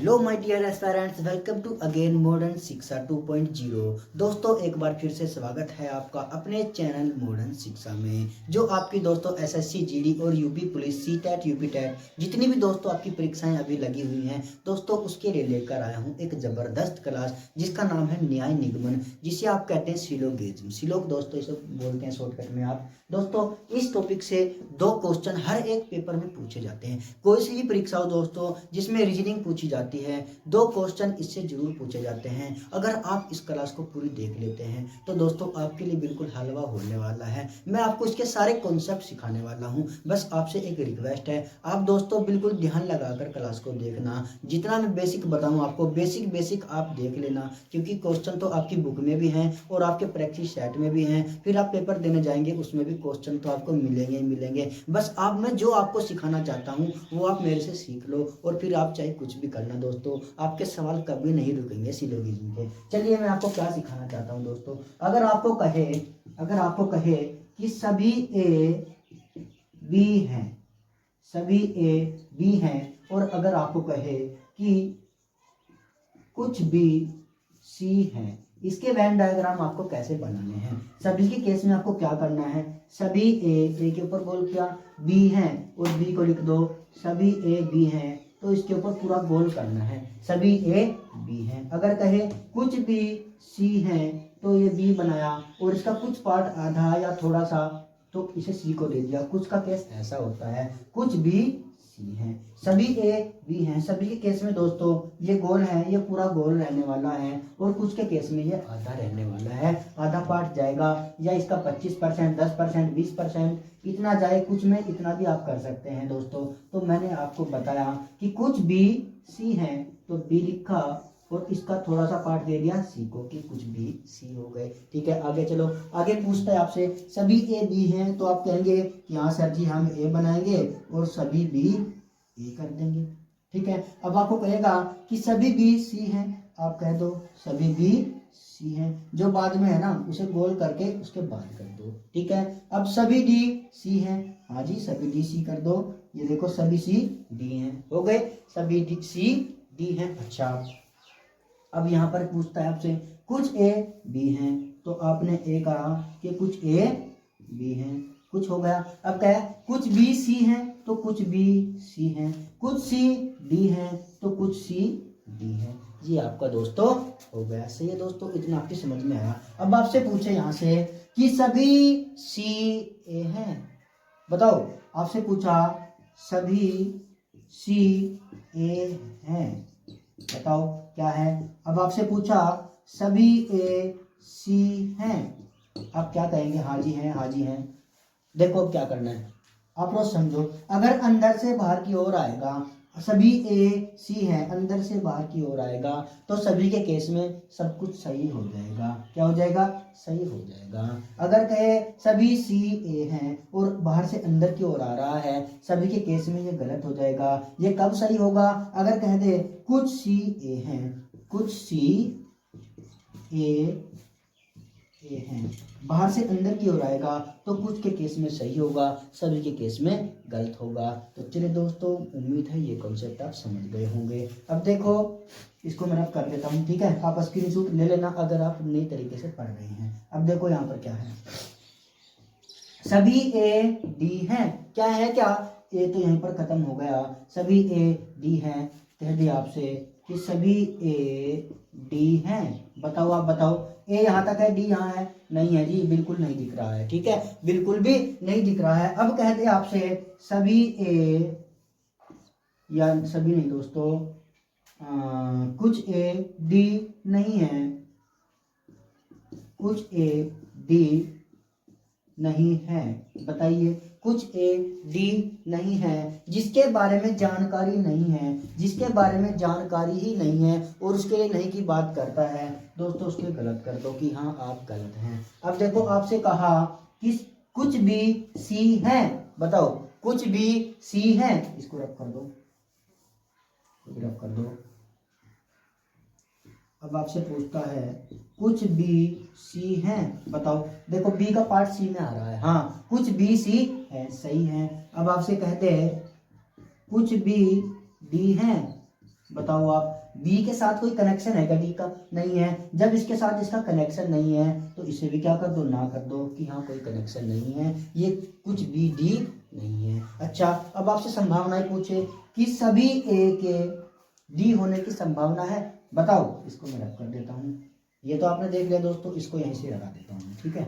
Hello my dear aspirants, welcome to again Modern Shiksha 2.0। दोस्तों एक बार फिर से स्वागत है आपका अपने चैनल मॉडर्न शिक्षा में, जो आपकी दोस्तों एसएससी जीडी और UP police CTET UP TET जितनी भी दोस्तों आपकी परीक्षाएं अभी लगी हुई हैं दोस्तों, उसके लिए लेकर आया हूं एक ज़बरदस्त क्लास जिसका नाम है न्याय निगमन, जिसे आप कहते हैं सिलोगिज्म। सिलोग दोस्तों इसे बोलते हैं शॉर्टकट में आप। दोस्तों इस टॉपिक से 2 क्वेश्चन हर एक पेपर में पूछे जाते हैं। कोई सी भी परीक्षा हो दोस्तों जिसमें रीजनिंग पूछी जाती है, 2 क्वेश्चन इससे जरूर पूछे जाते हैं। अगर आप इस क्लास को पूरी देख लेते हैं तो दोस्तों आपके लिए बिल्कुल हलवा होने वाला है। मैं आपको इसके सारे कॉन्सेप्ट सिखाने वाला हूं। बस आपसे एक रिक्वेस्ट है, आप दोस्तों बिल्कुल ध्यान लगाकर क्लास को देखना। जितना मैं बेसिक बताऊं आपको बेसिक आप देख लेना, क्योंकि क्वेश्चन तो आपकी बुक में भी हैं और आपके प्रैक्टिस सेट में भी हैं। फिर आप पेपर देने जाएंगे उसमें भी क्वेश्चन तो आपको मिलेंगे। बस आप मैं जो आपको सिखाना चाहता हूँ वो आप मेरे से सीख लो, और फिर आप चाहे कुछ भी करना दोस्तों, आपके सवाल कभी नहीं रुकेंगे सिलोगिज्म के। चलिए मैं आपको क्या सिखाना चाहता हूँ दोस्तों। अगर आपको कहे कि सभी ए बी हैं, सभी ए बी हैं, और अगर आपको कहे कि कुछ बी सी हैं, इसके वेन डायग्राम आपको कैसे बनाने हैं। सभी के केस में आपको क्या करना है, सभी ए के ऊपर गोल किया, बी हैं और बी को लिख दो। सभी ए बी हैं तो इसके ऊपर पूरा गोल करना है, सभी ए बी हैं। अगर कहे कुछ बी सी हैं तो ये बी बनाया और इसका कुछ पार्ट आधा या थोड़ा सा, तो इसे सी को दे दिया। कुछ का केस ऐसा होता है, कुछ बी सी हैं, सभी ए बी हैं। सभी के केस में दोस्तों ये गोल है, ये पूरा गोल रहने वाला है, और कुछ के केस में ये आधा रहने वाला है। आधा पार्ट जाएगा, या इसका 25%, 10%, 20% इतना जाए, कुछ में इतना भी आप कर सकते हैं दोस्तों। तो मैंने आपको बताया कि कुछ बी सी हैं तो बी लिखा, और इसका थोड़ा सा पार्ट दे दिया सी को कि कुछ बी सी हो गए। ठीक है, आगे चलो। आगे पूछता है आपसे सभी ए बी हैं, तो आप कहेंगे कि हाँ सर जी हम ए बनाएंगे और सभी बी ए कर देंगे। ठीक है, अब आपको कहेगा कि सभी बी सी हैं, आप कह दो सभी बी सी हैं। जो बाद में है ना उसे गोल करके उसके बाद कर दो। ठीक है, अब सभी डी सी हैं, हाँ जी सभी डी सी कर दो। ये देखो सभी सी डी हैं, हो गए सभी डी सी डी हैं। अच्छा, अब यहाँ पर पूछता है आपसे कुछ ए बी हैं, तो आपने ए कहा कि कुछ ए बी हैं, कुछ हो गया। अब क्या है, कुछ बी सी हैं तो कुछ बी सी हैं, कुछ सी डी हैं तो कुछ सी डी हैं। ये आपका दोस्तों हो गया। सही है दोस्तों, इतना आपकी समझ में आया। अब आपसे पूछे यहाँ से कि सभी सी ए हैं, बताओ। आपसे पूछा सभी सी ए हैं, बताओ क्या है। अब आपसे पूछा सभी ए सी हैं, आप क्या कहेंगे, हाँ जी हैं, हाँ जी हैं। देखो अब क्या करना है, आप रोज समझो। अगर अंदर से बाहर की ओर आएगा, सभी ए सी है, अंदर से बाहर की ओर आएगा, तो सभी के केस में सब कुछ सही हो जाएगा। क्या हो जाएगा, सही हो जाएगा। अगर कहे सभी सी ए हैं और बाहर से अंदर की ओर आ रहा है, सभी के केस में ये गलत हो जाएगा। ये कब सही होगा, अगर कह दे कुछ सी ए हैं, कुछ सी ए हैं, बाहर से अंदर की ओर आएगा तो कुछ के केस में सही होगा, सभी के केस में गलत होगा। तो चलिए दोस्तों, उम्मीद है ये कॉन्सेप्ट आप समझ गए होंगे। अब देखो इसको मैं कर देता हूँ। ठीक है, आप स्क्रीनशॉट ले लेना अगर आप नई तरीके से पढ़ रहे हैं। अब देखो यहाँ पर क्या है, सभी ए डी हैं, क्या है, क्या ए तो यहीं पर खत्म हो गया, सभी ए डी हैं। कह दिया आपसे कि सभी ए डी हैं, बताओ आप बताओ। ए यहाँ तक है, डी यहाँ है, नहीं है जी, बिल्कुल नहीं दिख रहा है। ठीक है, बिल्कुल भी नहीं दिख रहा है। अब कह दे आपसे सभी ए, या सभी नहीं दोस्तों, कुछ ए डी नहीं है, कुछ ए डी नहीं है, बताइए। कुछ ए डी नहीं है, जिसके बारे में जानकारी नहीं है, जिसके बारे में जानकारी ही नहीं है और उसके लिए नहीं की बात करता है दोस्तों, उसके गलत कर दो कि हाँ आप गलत हैं। अब देखो आपसे कहा कि कुछ बी सी हैं, बताओ कुछ बी सी हैं, इसको रब कर दो, रब कर दो। अब आपसे पूछता है कुछ बी सी हैं, बताओ। देखो बी का पार्ट सी में आ रहा है, हाँ कुछ बी सी है, सही है। अब आपसे कहते हैं कुछ बी डी हैं, बताओ आप, बी के साथ कोई कनेक्शन है क्या डी का? नहीं है। जब इसके साथ इसका कनेक्शन नहीं है तो इसे भी क्या कर दो, ना कर दो कि हाँ कोई कनेक्शन नहीं है, ये कुछ भी डी नहीं है। अच्छा, अब आपसे संभावनाएं पूछे कि सभी ए के डी होने की संभावना है, बताओ। इसको मैं रख कर देता हूँ, ये तो आपने देख लिया दोस्तों, इसको यहीं से लगा देता हूँ, ठीक है।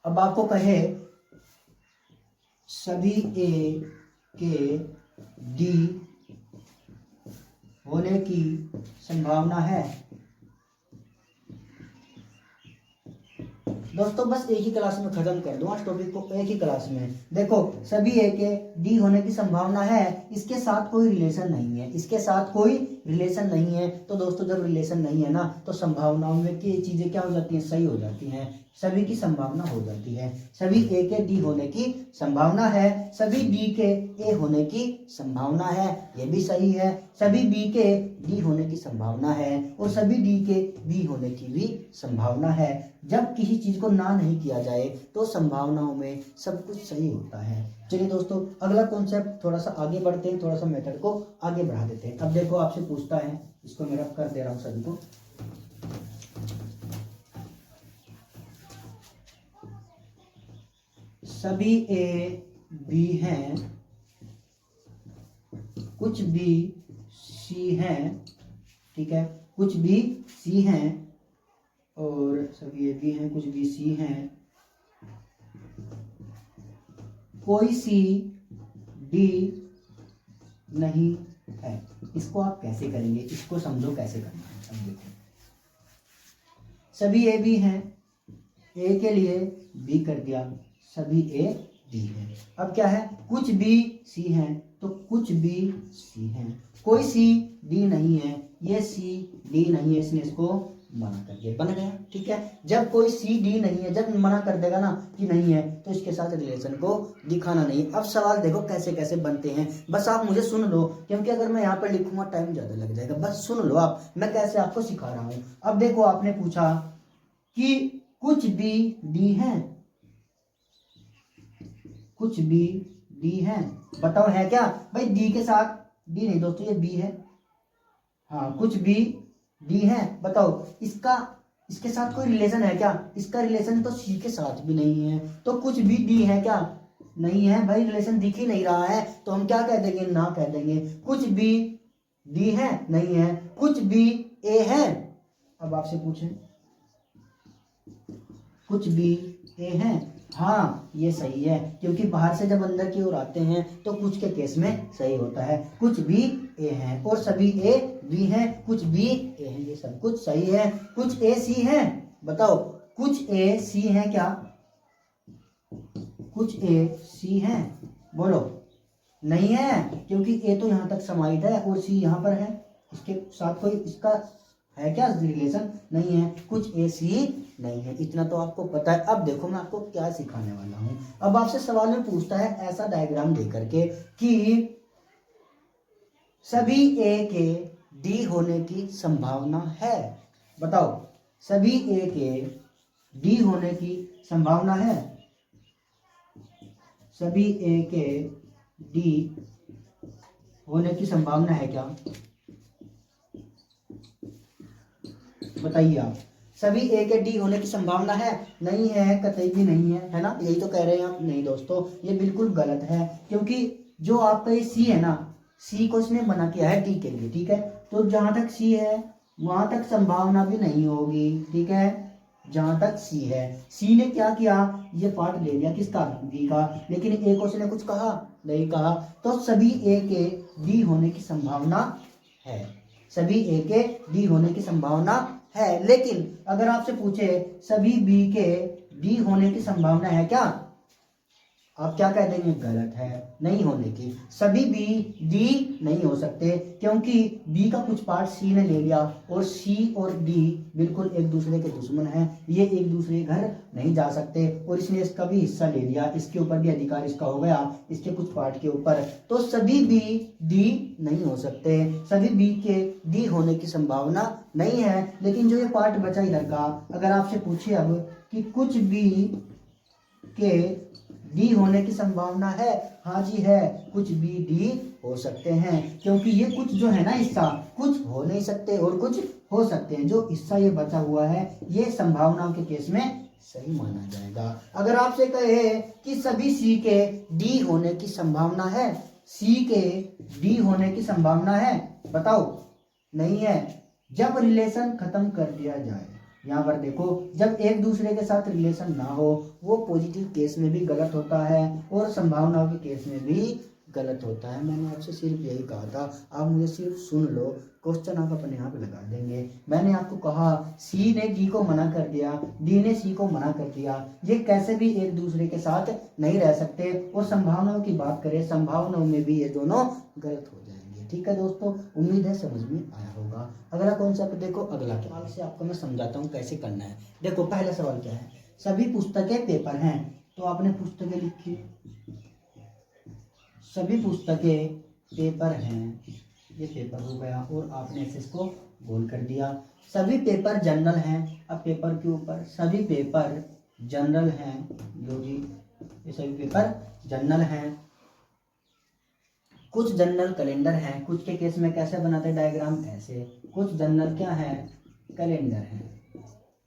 अब आपको कहे सभी ए के डी होने की संभावना है, दोस्तों बस एक ही क्लास में खत्म कर दूं आज टॉपिक को, एक ही क्लास में। देखो, सभी ए के डी होने की संभावना है, इसके साथ कोई रिलेशन नहीं है, इसके साथ कोई रिलेशन नहीं है। तो दोस्तों जब रिलेशन नहीं है ना, तो संभावनाओं में की चीजें क्या हो जाती हैं, सही हो जाती हैं, सभी की संभावना हो जाती है। सभी ए के डी होने की संभावना है, सभी डी के ए होने की संभावना है, ये भी सही है। सभी बी के डी होने की संभावना है और सभी डी के बी होने की भी संभावना है। जब किसी चीज को ना नहीं किया जाए तो संभावनाओं में सब कुछ सही होता है। चलिए दोस्तों, अगला कॉन्सेप्ट थोड़ा सा आगे बढ़ते हैं, थोड़ा सा मेथड को आगे बढ़ा देते हैं। अब देखो आपसे पूछता है, इसको मैं रख कर दे रहा हूं सभी को। सभी ए बी हैं, कुछ बी सी हैं, ठीक है, कुछ बी सी हैं, और सभी ए बी हैं, कुछ बी सी हैं, कोई सी डी नहीं है। इसको आप कैसे करेंगे, इसको समझो कैसे करना है। अब देखो, सभी ए बी हैं, ए के लिए बी कर दिया, सभी ए डी है। अब क्या है, कुछ बी सी हैं, तो कुछ बी सी हैं, कोई सी डी नहीं है, ये सी डी नहीं है, इसने इसको मना कर दिया, बन गया, ठीक है। जब कोई सी डी नहीं है, जब मना कर देगा ना कि नहीं है, तो इसके साथ रिलेशन को दिखाना नहीं। अब सवाल देखो कैसे कैसे बनते हैं, बस आप मुझे सुन लो, क्योंकि अगर मैं यहाँ पर लिखूंगा टाइम ज्यादा लग जाएगा। बस सुन लो आप, मैं कैसे आपको सिखा रहा हूँ। अब देखो, आपने पूछा कि कुछ बी डी है, कुछ बी डी है, बताओ है क्या भाई? डी के साथ डी नहीं दोस्तों, ये बी है, हाँ कुछ बी डी है, बताओ इसके साथ कोई रिलेशन है क्या? इसका रिलेशन तो सी के साथ भी नहीं है, तो कुछ भी डी है क्या? नहीं है भाई, रिलेशन दिख ही नहीं रहा है, तो हम क्या कह देंगे, ना कह देंगे। कुछ बी डी है, नहीं है। कुछ बी ए है, अब आपसे पूछें, कुछ बी ए है, हाँ ये सही है, क्योंकि बाहर से जब अंदर की ओर आते हैं तो कुछ के केस में सही होता है। कुछ बी ए है और सभी ए बी है, कुछ बी ए है, ये सब कुछ सही है। कुछ ए सी है, बताओ कुछ ए सी है क्या? कुछ ए सी है, बोलो। नहीं है, क्योंकि ए तो यहाँ तक समाहित है और सी यहाँ पर है, इसके साथ कोई इसका है क्या रिलेशन? नहीं है, कुछ ए सी नहीं है, इतना तो आपको पता है। अब देखो मैं आपको क्या सिखाने वाला हूं। अब आपसे सवाल में पूछता है ऐसा डायग्राम दे करके कि सभी ए के डी होने की संभावना है, बताओ सभी ए के डी होने की संभावना है, सभी ए के डी होने की संभावना है क्या? बताइए आप। सभी ए के डी होने की संभावना है? नहीं है, कतई भी नहीं है, है ना? यही तो कह रहे हैं आप। नहीं दोस्तों, ये बिल्कुल गलत है, क्योंकि जो आपका ये सी है ना, सी को इसने मना किया है डी के लिए, ठीक है। तो जहां तक सी है वहां तक संभावना भी नहीं होगी, ठीक है। जहां तक सी है, सी ने क्या किया, ये पार्ट ले लिया किसका, बी का, लेकिन ए को उसने कुछ कहा नहीं कहा, तो सभी ए के डी होने की संभावना है, सभी ए के डी होने की संभावना है। लेकिन अगर आपसे पूछे सभी बी के डी होने की संभावना है क्या, आप क्या कह देंगे? गलत है, नहीं होने की। सभी बी डी नहीं हो सकते, क्योंकि बी का कुछ पार्ट सी ने ले लिया और सी और डी बिल्कुल एक दूसरे के दुश्मन हैं, ये एक दूसरे के घर नहीं जा सकते, और इसने इसका भी हिस्सा ले लिया, इसके ऊपर भी अधिकार इसका हो गया, इसके कुछ पार्ट के ऊपर। तो सभी बी डी नहीं हो सकते, सभी बी के डी होने की संभावना नहीं है। लेकिन जो ये पार्ट बचा इधर का, अगर आपसे पूछे अब कि कुछ बी के डी होने की संभावना है? हाँ जी है, कुछ बी डी हो सकते हैं, क्योंकि ये कुछ जो है ना हिस्सा, कुछ हो नहीं सकते और कुछ हो सकते हैं। जो हिस्सा ये बचा हुआ है ये संभावनाओं के केस में सही माना जाएगा। अगर आपसे कहे कि सभी सी के डी होने की संभावना है, सी के डी होने की संभावना है, बताओ। नहीं है। जब रिलेशन खत्म कर दिया जाए, यहाँ पर देखो, जब एक दूसरे के साथ रिलेशन ना हो, वो पॉजिटिव केस में भी गलत होता है और संभावनाओं के केस में भी गलत होता है। मैंने आपसे सिर्फ यही कहा था, आप मुझे सिर्फ सुन लो, क्वेश्चन आप अपने यहाँ पे लगा देंगे। मैंने आपको कहा सी ने डी को मना कर दिया, डी ने सी को मना कर दिया, ये कैसे भी एक दूसरे के साथ नहीं रह सकते। और संभावनाओं की बात करें, संभावनाओं में भी ये दोनों गलत हो जाएंगे। ठीक है दोस्तों, उम्मीद है समझ में आया होगा। अगला कॉन्सेप्ट देखो, अगला सवाल से आपको मैं समझाता हूँ कैसे करना है। देखो पहला सवाल क्या है, सभी पुस्तकें पेपर हैं, तो आपने पुस्तकें लिखी, सभी पुस्तकें पेपर हैं, ये पेपर हो गया और आपने इसको गोल कर दिया। सभी पेपर जर्नल हैं, अब पेपर के ऊपर सभी पेपर जर्नल हैं, लो जी ये सभी पेपर जर्नल हैं। कुछ जर्नल कैलेंडर हैं, कुछ के केस में कैसे बनाते हैं डायग्राम, ऐसे। कुछ जर्नल क्या है, कैलेंडर हैं।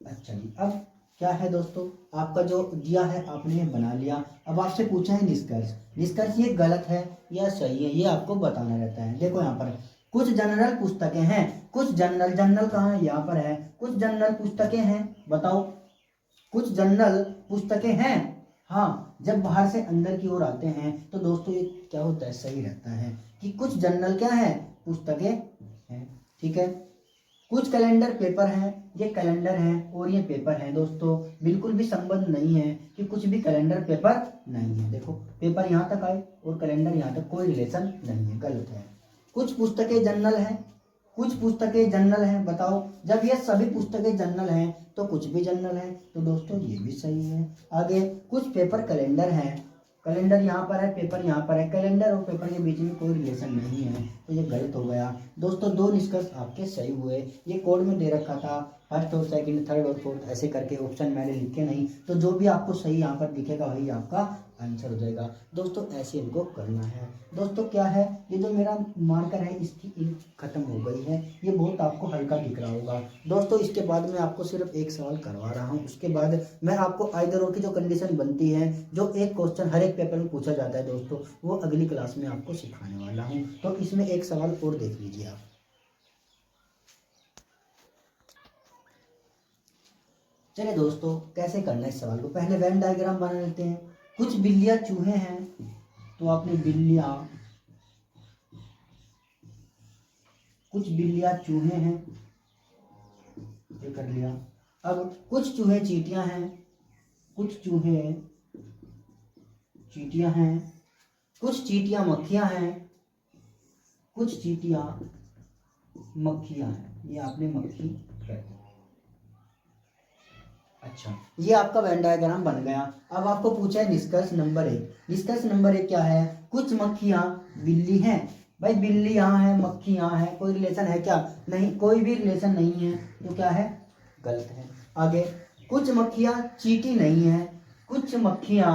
अच्छा जी, अब क्या है दोस्तों, आपका जो दिया है आपने ये बना लिया। अब आपसे पूछा है निष्कर्ष, निष्कर्ष ये गलत है या सही है, ये आपको बताना रहता है। देखो यहाँ पर कुछ जनरल पुस्तकें हैं, कुछ जनरल, जनरल कहाँ है, यहाँ पर है। कुछ जनरल पुस्तकें हैं, बताओ। कुछ जनरल पुस्तकें हैं, हाँ। जब बाहर से अंदर की ओर आते हैं तो दोस्तों ये क्या होता है, सही रहता है कि कुछ जनरल क्या है, पुस्तकें हैं। ठीक है। कुछ कैलेंडर पेपर हैं, ये कैलेंडर हैं और ये पेपर हैं। दोस्तों बिल्कुल भी संबंध नहीं है कि कुछ भी कैलेंडर पेपर नहीं है। देखो पेपर यहाँ तक आए और कैलेंडर यहाँ तक, कोई रिलेशन नहीं है, गलत है। कुछ पुस्तकें जर्नल हैं, कुछ पुस्तकें जर्नल हैं, बताओ। जब ये सभी पुस्तकें जर्नल हैं तो कुछ भी जर्नल है, तो दोस्तों ये भी सही है। आगे कुछ पेपर कैलेंडर हैं, कैलेंडर यहाँ पर है, पेपर यहाँ पर है, कैलेंडर और पेपर के बीच में कोई रिलेशन नहीं है, तो ये गलत हो गया। दोस्तों दो निष्कर्ष आपके सही हुए। ये कोड में दे रखा था, फर्स्ट और सेकंड, थर्ड और फोर्थ ऐसे करके, ऑप्शन मैंने लिखे नहीं, तो जो भी आपको सही यहाँ पर दिखेगा वही आपका आंसर हो जाएगा। दोस्तों ऐसे इनको करना है। दोस्तों क्या है, ये जो मेरा मार्कर है इसकी इंक खत्म हो गई है, ये बहुत आपको हल्का दिख रहा होगा। दोस्तों इसके बाद मैं आपको सिर्फ एक सवाल करवा रहा हूँ, उसके बाद मैं आपको आइदर और की जो कंडीशन बनती है, जो एक क्वेश्चन हर एक पेपर में पूछा जाता है दोस्तों, वो अगली क्लास में आपको सिखाने वाला हूँ। तो इसमें एक सवाल और देख लीजिए आप। चलिए दोस्तों कैसे करना है इस सवाल को, पहले वेन डायग्राम बना लेते हैं। कुछ बिल्लियां चूहे हैं, तो आपने बिल्लियां, कुछ बिल्लियां चूहे हैं, ये कर लिया। अब कुछ चूहे चींटियां हैं, कुछ चूहे चींटियां हैं, कुछ चींटियां मक्खियां हैं, कुछ चींटियां मक्खियां हैं, ये आपने मक्खी कर दी। अच्छा, ये आपका वेन डायग्राम बन गया। अब आपको पूछा है निष्कर्ष नंबर 1। निष्कर्ष नंबर 1 क्या है, कुछ मक्खियां बिल्ली हैं। भाई बिल्ली यहाँ है, मक्खी यहाँ है, कोई रिलेशन है क्या, नहीं, कोई भी रिलेशन नहीं है, तो क्या है, गलत है। आगे कुछ मक्खियां चींटी नहीं है, कुछ मक्खियां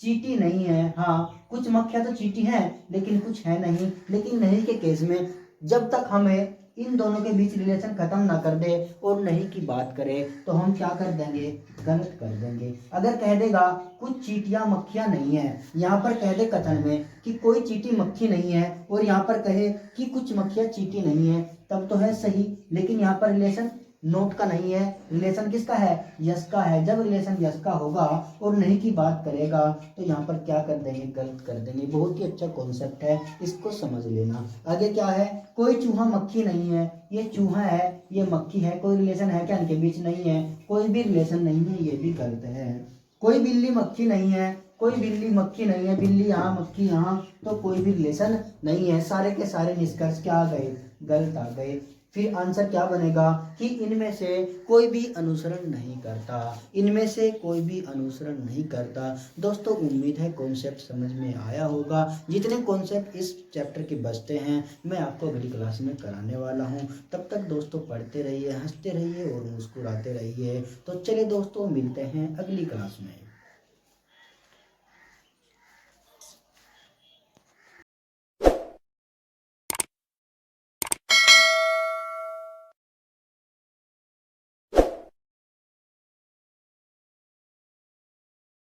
चींटी नहीं है, हाँ कुछ मक्खियां तो चींटी हैं लेकिन कुछ है नहीं। लेकिन नहीं के केस में जब तक हमें इन दोनों के बीच रिलेशन खत्म ना कर दे और नहीं की बात करें तो हम क्या कर देंगे, गलत कर देंगे। अगर कह देगा कुछ चींटियां मक्खियां नहीं है, यहाँ पर कह दे कथन में कि कोई चींटी मक्खी नहीं है और यहाँ पर कहे कि कुछ मक्खियां चींटी नहीं है, तब तो है सही। लेकिन यहाँ पर रिलेशन नोट का नहीं है, रिलेशन किसका है, यस का है। जब रिलेशन यस का होगा और नहीं की बात करेगा तो यहाँ पर क्या कर देंगे, गलत कर देंगे। बहुत ही अच्छा कॉन्सेप्ट है, इसको समझ लेना। आगे क्या है, कोई चूहा मक्खी नहीं है, ये चूहा है, ये मक्खी है, कोई रिलेशन है क्या इनके बीच, नहीं है, कोई भी रिलेशन नहीं है, ये भी गलत है। कोई बिल्ली मक्खी नहीं है, कोई बिल्ली मक्खी नहीं है, बिल्ली यहाँ मक्खी यहाँ, तो कोई भी रिलेशन नहीं है। सारे के सारे निष्कर्ष क्या आ गए, गलत आ गए। फिर आंसर क्या बनेगा कि इनमें से कोई भी अनुसरण नहीं करता, इनमें से कोई भी अनुसरण नहीं करता। दोस्तों उम्मीद है कॉन्सेप्ट समझ में आया होगा। जितने कॉन्सेप्ट इस चैप्टर के बचते हैं मैं आपको अगली क्लास में कराने वाला हूं। तब तक दोस्तों पढ़ते रहिए, हंसते रहिए और मुस्कुराते रहिए। तो चलिए दोस्तों मिलते हैं अगली क्लास में।